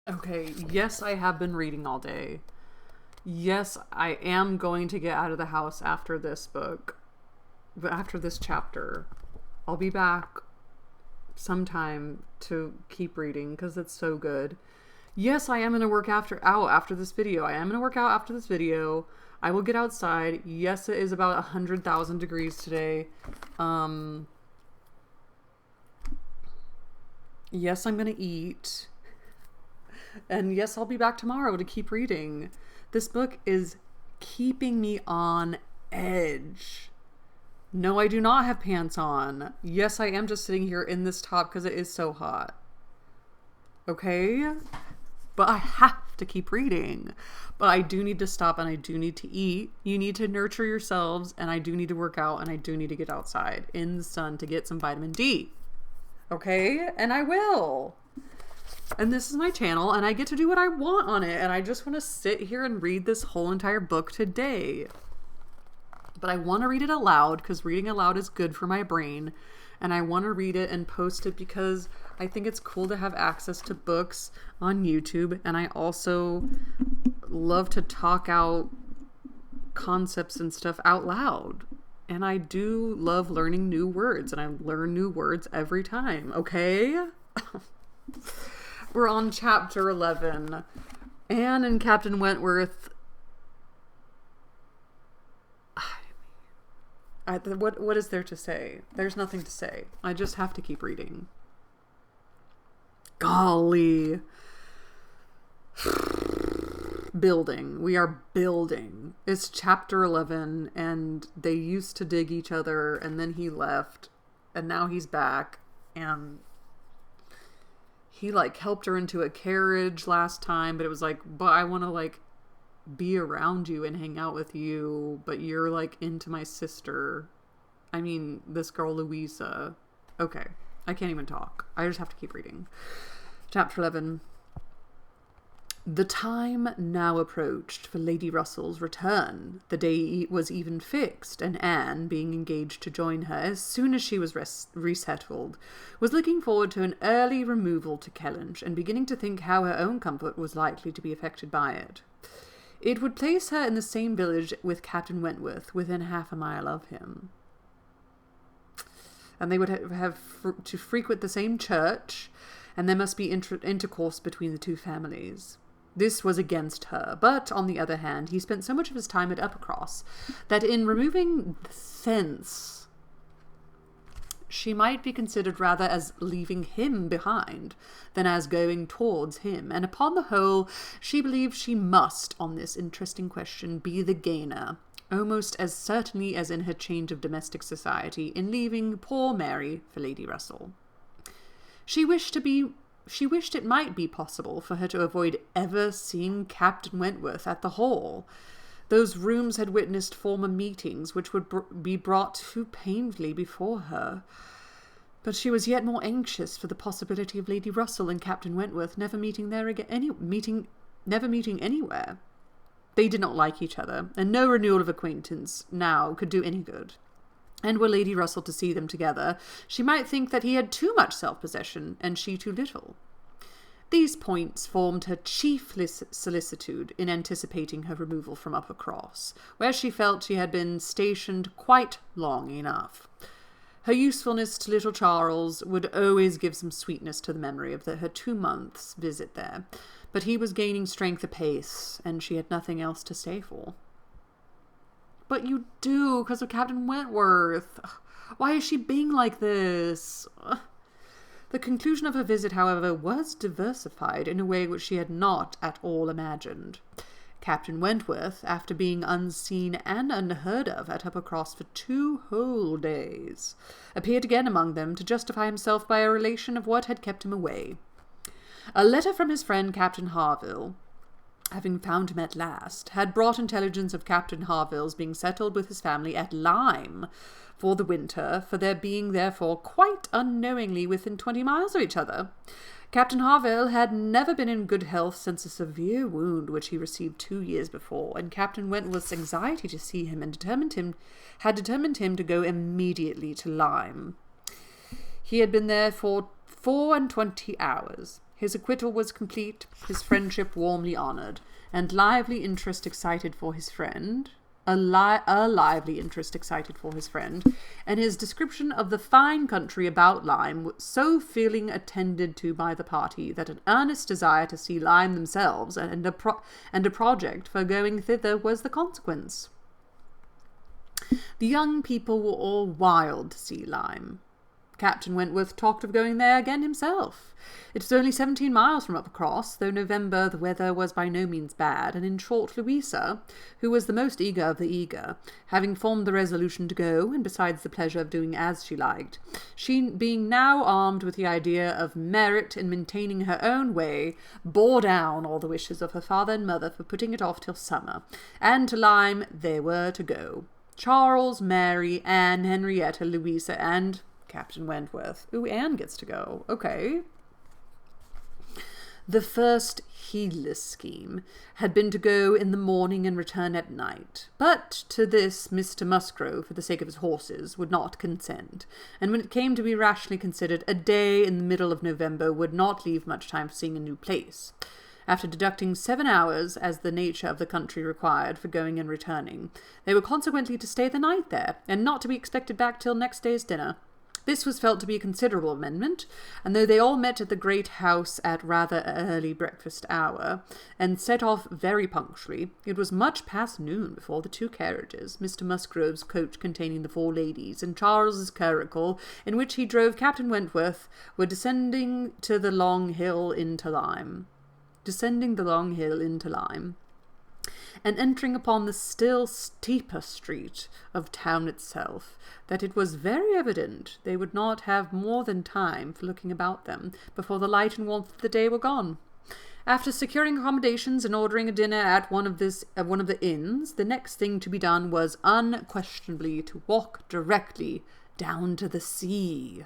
Okay, yes, I have been reading all day. Yes, I am going to get out of the house after this book, but after this chapter. I'll be back sometime to keep reading because it's so good. Yes, I am going to work after this video. I am going to work out after this video. I will get outside. Yes, it is about 100,000 degrees today. Yes, I'm going to eat. And yes, I'll be back tomorrow to keep reading. This book is keeping me on edge. No, I do not have pants on. Yes, I am just sitting here in this top because it is so hot. Okay? But I have to keep reading. But I do need to stop and I do need to eat. You need to nurture yourselves, and I do need to work out, and I do need to get outside in the sun to get some vitamin D. Okay? And I will. And this is my channel, and I get to do what I want on it, and I just want to sit here and read this whole entire book today. But I want to read it aloud because reading aloud is good for my brain, and I want to read it and post it because I think it's cool to have access to books on YouTube, and I also love to talk out concepts and stuff out loud. And I do love learning new words, and I learn new words every time, okay? We're on chapter 11. Anne and Captain Wentworth. What is there to say? There's nothing to say. I just have to keep reading. Golly. Building. We are building. It's chapter 11, and they used to dig each other, and then he left, and now he's back, and he helped her into a carriage last time, but it was but I want to be around you and hang out with you, but you're into my sister. I mean, this girl Louisa. Okay, I can't even talk. I just have to keep reading. Chapter 11. The time now approached for Lady Russell's return. The day was even fixed, and Anne, being engaged to join her as soon as she was resettled, was looking forward to an early removal to Kellynch, and beginning to think how her own comfort was likely to be affected by it. It would place her in the same village with Captain Wentworth, within half a mile of him. And they would have to frequent the same church, and there must be intercourse between the two families. This was against her, but, on the other hand, he spent so much of his time at Uppercross that in removing thence she might be considered rather as leaving him behind than as going towards him, and upon the whole she believed she must, on this interesting question, be the gainer, almost as certainly as in her change of domestic society in leaving poor Mary for Lady Russell. She wished it might be possible for her to avoid ever seeing Captain Wentworth at the Hall. Those rooms had witnessed former meetings which would be brought too painfully before her. But she was yet more anxious for the possibility of Lady Russell and Captain Wentworth never meeting anywhere. They did not like each other, and no renewal of acquaintance now could do any good. And were Lady Russell to see them together, she might think that he had too much self-possession, and she too little. These points formed her chief solicitude in anticipating her removal from Uppercross, where she felt she had been stationed quite long enough. Her usefulness to little Charles would always give some sweetness to the memory of her 2 months' visit there, but he was gaining strength apace, and she had nothing else to stay for. But you do, because of Captain Wentworth. Why is she being like this? The conclusion of her visit, however, was diversified in a way which she had not at all imagined. Captain Wentworth, after being unseen and unheard of at Uppercross for 2 whole days, appeared again among them to justify himself by a relation of what had kept him away. A letter from his friend Captain Harville, having found him at last, had brought intelligence of Captain Harville's being settled with his family at Lyme for the winter, for their being therefore quite unknowingly within 20 miles of each other. Captain Harville had never been in good health since a severe wound which he received 2 years before, and Captain Wentworth's anxiety to see him had determined him to go immediately to Lyme. He had been there for 24 hours. His acquittal was complete, his friendship warmly honoured, and lively interest excited for his friend, lively interest excited for his friend, and his description of the fine country about Lyme was so feeling attended to by the party that an earnest desire to see Lyme themselves and a project for going thither was the consequence. The young people were all wild to see Lyme. Captain Wentworth talked of going there again himself. It was only 17 miles from Uppercross, though November the weather was by no means bad, and in short Louisa, who was the most eager of the eager, having formed the resolution to go, and besides the pleasure of doing as she liked, she being now armed with the idea of merit in maintaining her own way, bore down all the wishes of her father and mother for putting it off till summer, and to Lyme they were to go. Charles, Mary, Anne, Henrietta, Louisa, and Captain Wentworth. Ooh, Anne gets to go. Okay. The first heedless scheme had been to go in the morning and return at night, but to this Mr. Musgrove, for the sake of his horses, would not consent, and when it came to be rationally considered, a day in the middle of November would not leave much time for seeing a new place. After deducting 7 hours, as the nature of the country required, for going and returning, they were consequently to stay the night there, and not to be expected back till next day's dinner. This was felt to be a considerable amendment, and though they all met at the great house at rather early breakfast hour, and set off very punctually, it was much past noon before the 2 carriages, Mr. Musgrove's coach containing the 4 ladies, and Charles's curricle, in which he drove Captain Wentworth, were descending the long hill into Lyme, and entering upon the still steeper street of town itself, that it was very evident they would not have more than time for looking about them before the light and warmth of the day were gone. After securing accommodations and ordering a dinner at one of the inns, the next thing to be done was unquestionably to walk directly down to the sea.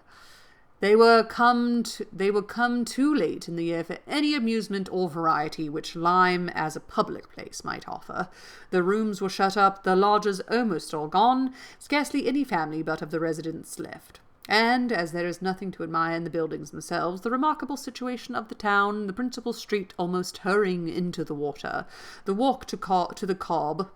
They were come too late in the year for any amusement or variety which Lyme as a public place might offer. The rooms were shut up, the lodgers almost all gone, scarcely any family but of the residents left. And, as there is nothing to admire in the buildings themselves, the remarkable situation of the town, the principal street almost hurrying into the water, the walk to the Cobb,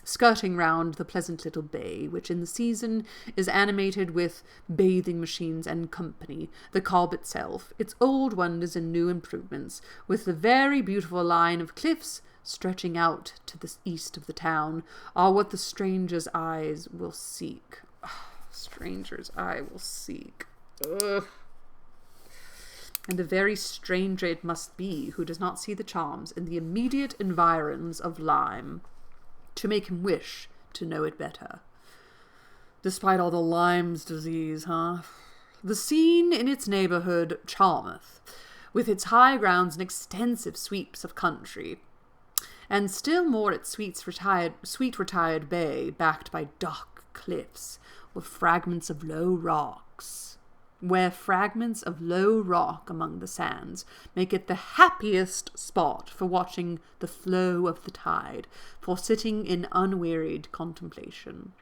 skirting round the pleasant little bay, which in the season is animated with bathing machines and company, the Cobb itself, its old wonders and new improvements, with the very beautiful line of cliffs stretching out to the east of the town, are what the stranger's eyes will seek. Stranger's eye will seek. Ugh. And a very stranger it must be who does not see the charms in the immediate environs of Lyme, to make him wish to know it better. Despite all the Lyme's disease, The scene in its neighbourhood charmeth, with its high grounds and extensive sweeps of country, and still more its sweet retired bay, backed by dark cliffs, with fragments of low rocks, among the sands make it the happiest spot for watching the flow of the tide, for sitting in unwearied contemplation.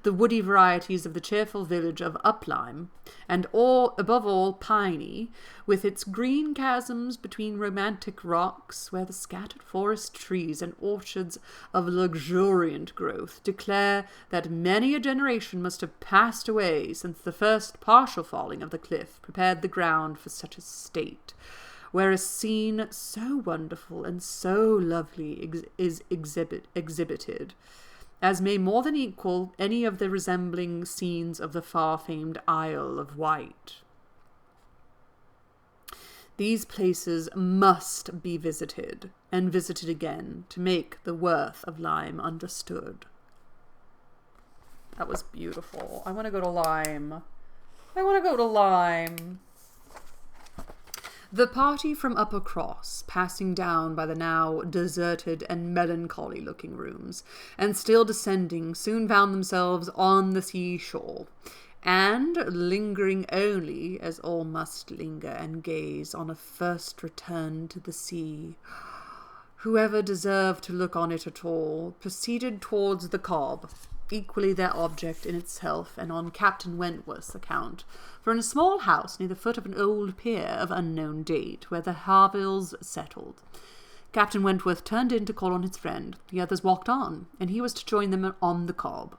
The woody varieties of the cheerful village of Uplyme, and above all Piney, with its green chasms between romantic rocks, where the scattered forest trees and orchards of luxuriant growth declare that many a generation must have passed away since the first partial falling of the cliff prepared the ground for such a state, where a scene so wonderful and so lovely is exhibited, as may more than equal any of the resembling scenes of the far-famed Isle of Wight. These places must be visited, and visited again, to make the worth of Lyme understood. That was beautiful. I want to go to Lyme. The party from Uppercross, passing down by the now deserted and melancholy-looking rooms, and still descending, soon found themselves on the sea-shore, and, lingering only, as all must linger and gaze on a first return to the sea, whoever deserved to look on it at all, proceeded towards the Cobb, equally their object in itself, and on Captain Wentworth's account, for in a small house near the foot of an old pier of unknown date, where the Harvilles settled, Captain Wentworth turned in to call on his friend. The others walked on, and he was to join them on the Cobb.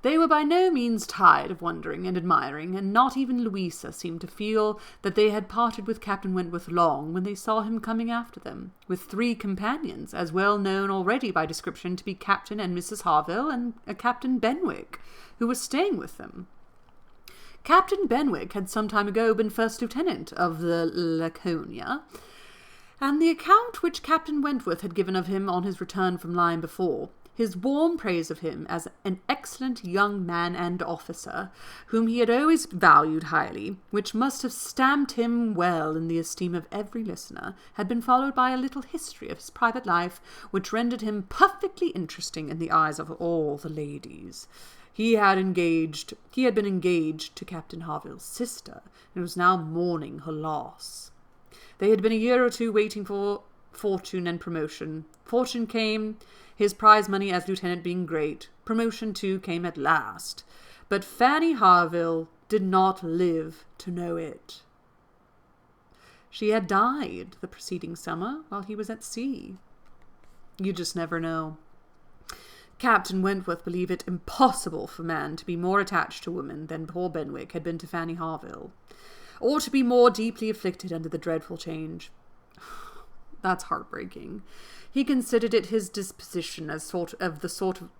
They were by no means tired of wondering and admiring, and not even Louisa seemed to feel that they had parted with Captain Wentworth long when they saw him coming after them, with 3 companions, as well known already by description to be Captain and Mrs. Harville and a Captain Benwick, who was staying with them. Captain Benwick had some time ago been first lieutenant of the Laconia, and the account which Captain Wentworth had given of him on his return from Lyme before, his warm praise of him as an excellent young man and officer, whom he had always valued highly, which must have stamped him well in the esteem of every listener, had been followed by a little history of his private life, which rendered him perfectly interesting in the eyes of all the ladies. He had been engaged to Captain Harville's sister, and was now mourning her loss. They had been a year or 2 waiting for fortune and promotion. Fortune came, his prize money as lieutenant being great. Promotion, too, came at last. But Fanny Harville did not live to know it. She had died the preceding summer while he was at sea. You just never know. Captain Wentworth believed it impossible for man to be more attached to woman than poor Benwick had been to Fanny Harville, or to be more deeply afflicted under the dreadful change. That's heartbreaking. He considered it his disposition as the sort of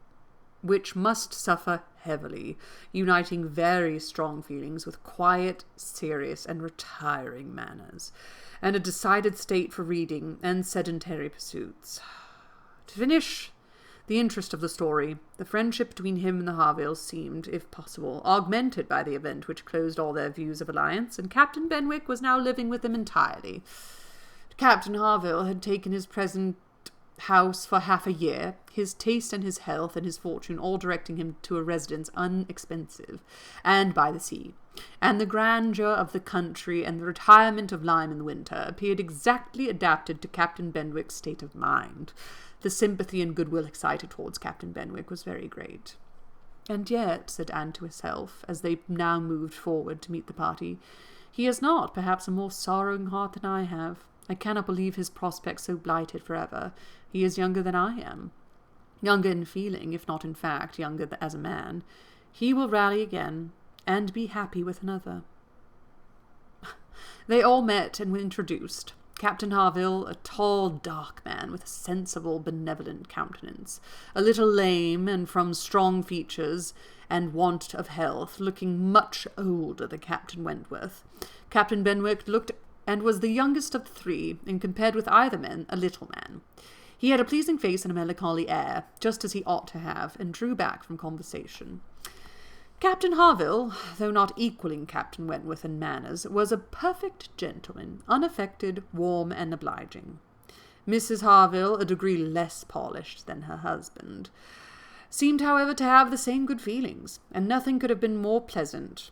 which must suffer heavily, uniting very strong feelings with quiet, serious, and retiring manners, and a decided state for reading and sedentary pursuits. To finish the interest of the story, the friendship between him and the Harvilles seemed, if possible, augmented by the event which closed all their views of alliance, and Captain Benwick was now living with them entirely. Captain Harville had taken his present house for half a year, his taste and his health and his fortune all directing him to a residence unexpensive and by the sea, and the grandeur of the country and the retirement of Lyme in the winter appeared exactly adapted to Captain Benwick's state of mind. The sympathy and goodwill excited towards Captain Benwick was very great. And yet, said Anne to herself, as they now moved forward to meet the party, he has not, perhaps, a more sorrowing heart than I have. I cannot believe his prospects so blighted forever. He is younger than I am. Younger in feeling, if not in fact, younger as a man. He will rally again, and be happy with another. They all met and were introduced. Captain Harville, a tall, dark man with a sensible, benevolent countenance, a little lame and from strong features and want of health, looking much older than Captain Wentworth. Captain Benwick looked and was the youngest of the 3, and compared with either men, a little man. He had a pleasing face and a melancholy air, just as he ought to have, and drew back from conversation. Captain Harville, though not equalling Captain Wentworth in manners, was a perfect gentleman, unaffected, warm, and obliging. Mrs. Harville, a degree less polished than her husband, seemed, however, to have the same good feelings, and nothing could be more pleasant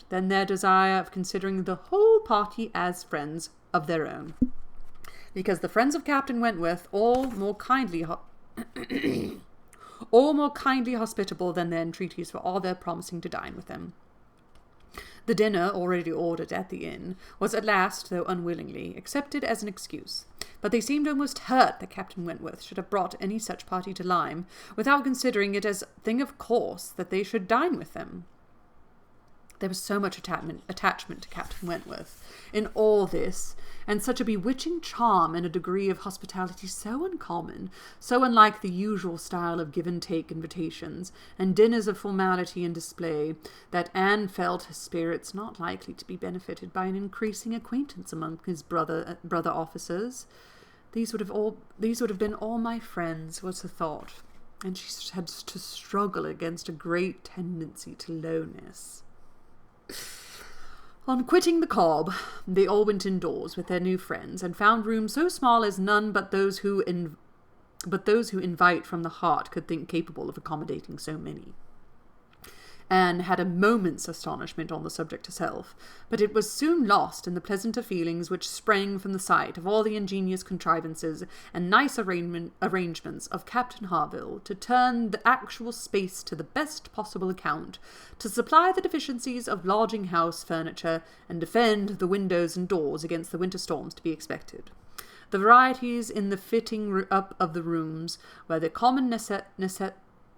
than their desire of considering the whole party as friends of their own, because the friends of Captain Wentworth all more kindly hospitable than their entreaties for all their promising to dine with them. The dinner, already ordered at the inn, was at last, though unwillingly, accepted as an excuse, but they seemed almost hurt that Captain Wentworth should have brought any such party to Lyme, without considering it as a thing of course that they should dine with them. There was so much attachment to Captain Wentworth in all this, and such a bewitching charm and a degree of hospitality so uncommon, so unlike the usual style of give-and-take invitations, and dinners of formality and display, that Anne felt her spirits not likely to be benefited by an increasing acquaintance among his brother officers. These would have been all my friends, was the thought, and she had to struggle against a great tendency to lowness. On quitting the Cobb, they all went indoors with their new friends, and found rooms so small as none but those who invite from the heart could think capable of accommodating so many. Anne had a moment's astonishment on the subject herself, but it was soon lost in the pleasanter feelings which sprang from the sight of all the ingenious contrivances and nice arrangements of Captain Harville to turn the actual space to the best possible account, to supply the deficiencies of lodging-house furniture, and defend the windows and doors against the winter storms to be expected. The varieties in the fitting up of the rooms were the common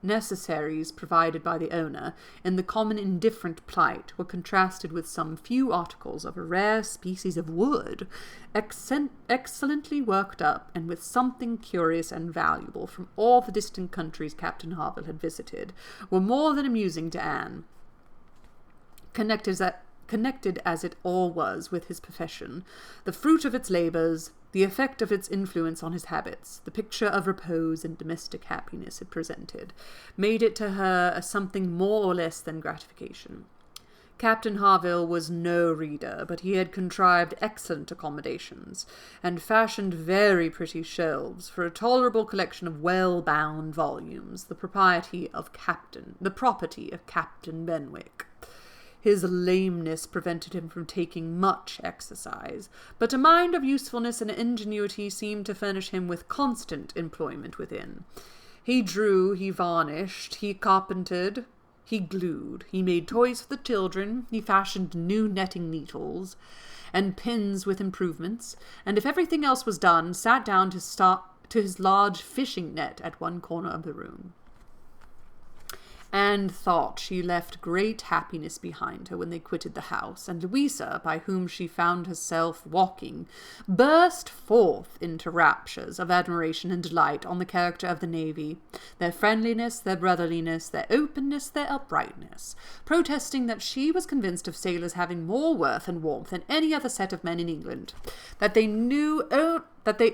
necessaries provided by the owner, in the common indifferent plight, were contrasted with some few articles of a rare species of wood, excellently worked up, and with something curious and valuable from all the distant countries Captain Harville had visited, were more than amusing to Anne. Connected as it all was with his profession, the fruit of its labours, the effect of its influence on his habits, the picture of repose and domestic happiness it presented, made it to her a something more or less than gratification. Captain Harville was no reader, but he had contrived excellent accommodations, and fashioned very pretty shelves for a tolerable collection of well-bound volumes, the property of Captain Benwick. His lameness prevented him from taking much exercise, but a mind of usefulness and ingenuity seemed to furnish him with constant employment within. He drew, he varnished, he carpentered, he glued, he made toys for the children, he fashioned new netting needles and pins with improvements, and if everything else was done, sat down to his large fishing net at one corner of the room. Anne thought she left great happiness behind her when they quitted the house, and Louisa, by whom she found herself walking, burst forth into raptures of admiration and delight on the character of the navy, their friendliness, their brotherliness, their openness, their uprightness, protesting that she was convinced of sailors having more worth and warmth than any other set of men in England, that they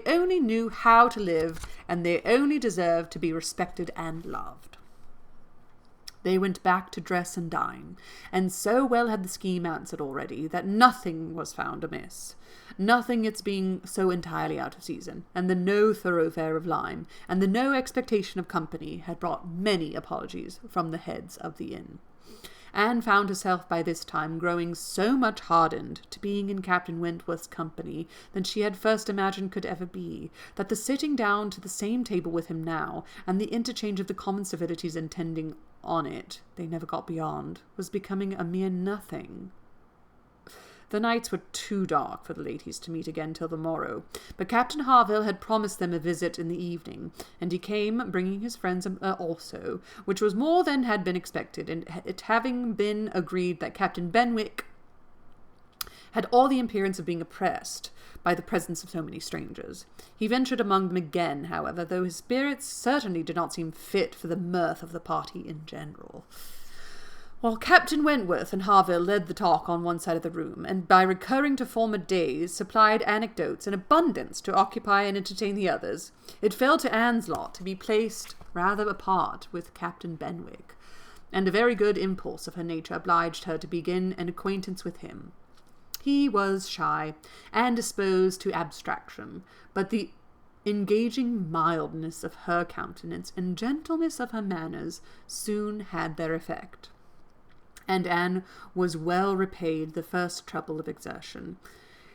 only knew how to live, and they only deserved to be respected and loved. They went back to dress and dine, and so well had the scheme answered already that nothing was found amiss, nothing its being so entirely out of season, and the no thoroughfare of Lyme, and the no expectation of company had brought many apologies from the heads of the inn. Anne found herself by this time growing so much hardened to being in Captain Wentworth's company than she had first imagined could ever be, that the sitting down to the same table with him now, and the interchange of the common civilities intending on it, they never got beyond, was becoming a mere nothing. The nights were too dark for the ladies to meet again till the morrow, but Captain Harville had promised them a visit in the evening, and he came, bringing his friends also, which was more than had been expected, and it having been agreed that Captain Benwick had all the appearance of being oppressed by the presence of so many strangers. He ventured among them again, however, though his spirits certainly did not seem fit for the mirth of the party in general. While Captain Wentworth and Harville led the talk on one side of the room, and by recurring to former days, supplied anecdotes in abundance to occupy and entertain the others, it fell to Anne's lot to be placed rather apart with Captain Benwick, and a very good impulse of her nature obliged her to begin an acquaintance with him. He was shy, and disposed to abstraction, but the engaging mildness of her countenance and gentleness of her manners soon had their effect, and Anne was well repaid the first trouble of exertion.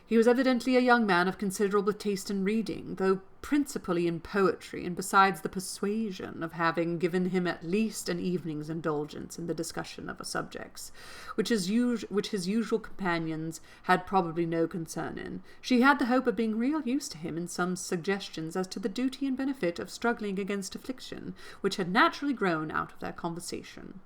He was evidently a young man of considerable taste in reading, though principally in poetry, and besides the persuasion of having given him at least an evening's indulgence in the discussion of subjects, which his usual companions had probably no concern in. She had the hope of being real use to him in some suggestions as to the duty and benefit of struggling against affliction, which had naturally grown out of their conversation.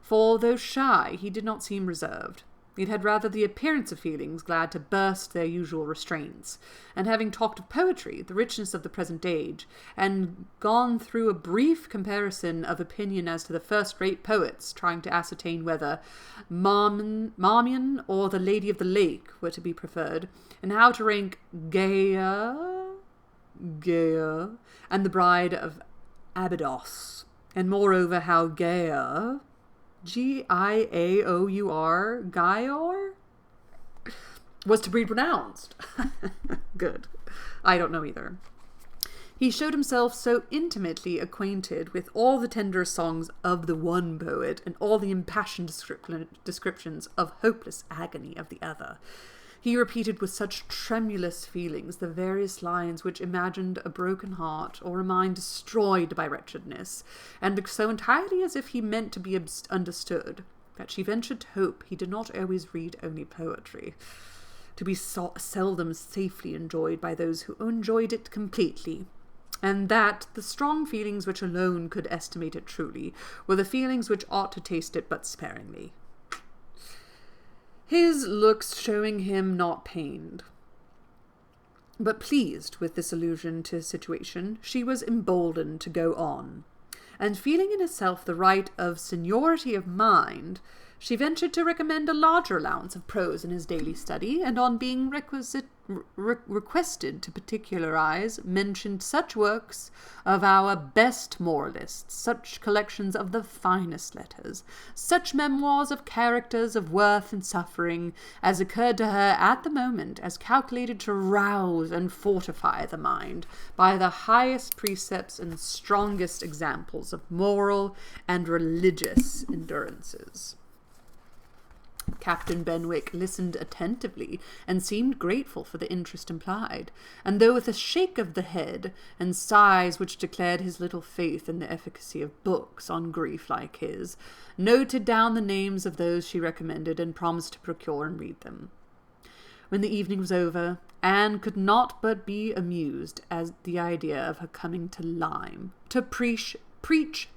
For, though shy, he did not seem reserved. He had rather the appearance of feelings glad to burst their usual restraints, and having talked of poetry, the richness of the present age, and gone through a brief comparison of opinion as to the first-rate poets, trying to ascertain whether Marmion or the Lady of the Lake were to be preferred, and how to rank Gaia, and the Bride of Abydos, and moreover how Gaia, Giaour, Gayor, was to be pronounced. Good. I don't know either. He showed himself so intimately acquainted with all the tender songs of the one poet and all the impassioned descriptions of hopeless agony of the other. He repeated with such tremulous feelings the various lines which imagined a broken heart or a mind destroyed by wretchedness, and so entirely as if he meant to be understood, that she ventured to hope he did not always read only poetry, to be seldom safely enjoyed by those who enjoyed it completely, and that the strong feelings which alone could estimate it truly were the feelings which ought to taste it but sparingly. His looks showing him not pained, but pleased with this allusion to his situation, she was emboldened to go on, and feeling in herself the right of seniority of mind, she ventured to recommend a larger allowance of prose in his daily study, and on being requested to particularize, mentioned such works of our best moralists, such collections of the finest letters, such memoirs of characters of worth and suffering, as occurred to her at the moment, as calculated to rouse and fortify the mind by the highest precepts and strongest examples of moral and religious endurances. Captain Benwick listened attentively, and seemed grateful for the interest implied, and though with a shake of the head, and sighs which declared his little faith in the efficacy of books on grief like his, noted down the names of those she recommended, and promised to procure and read them. When the evening was over, Anne could not but be amused at the idea of her coming to Lyme, to preach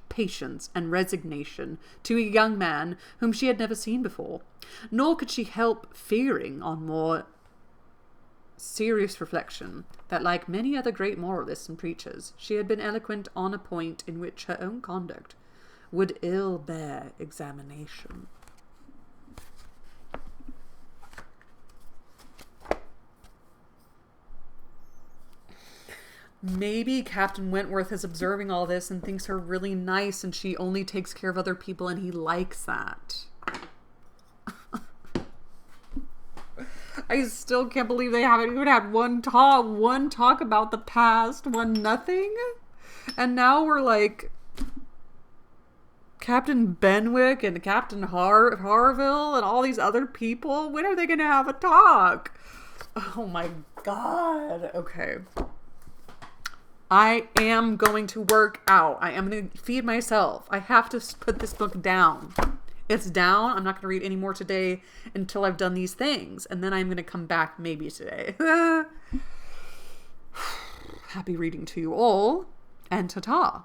patience and resignation to a young man whom she had never seen before, nor could she help fearing, on more serious reflection, that, like many other great moralists and preachers, she had been eloquent on a point in which her own conduct would ill bear examination. Maybe Captain Wentworth is observing all this and thinks her really nice, and she only takes care of other people, and he likes that. I still can't believe they haven't even had one talk about the past, one nothing. And now we're like Captain Benwick and Captain Harville and all these other people. When are they going to have a talk? Oh my God. Okay. I am going to work out. I am going to feed myself. I have to put this book down. It's down. I'm not going to read any more today until I've done these things. And then I'm going to come back maybe today. Happy reading to you all. And ta-ta.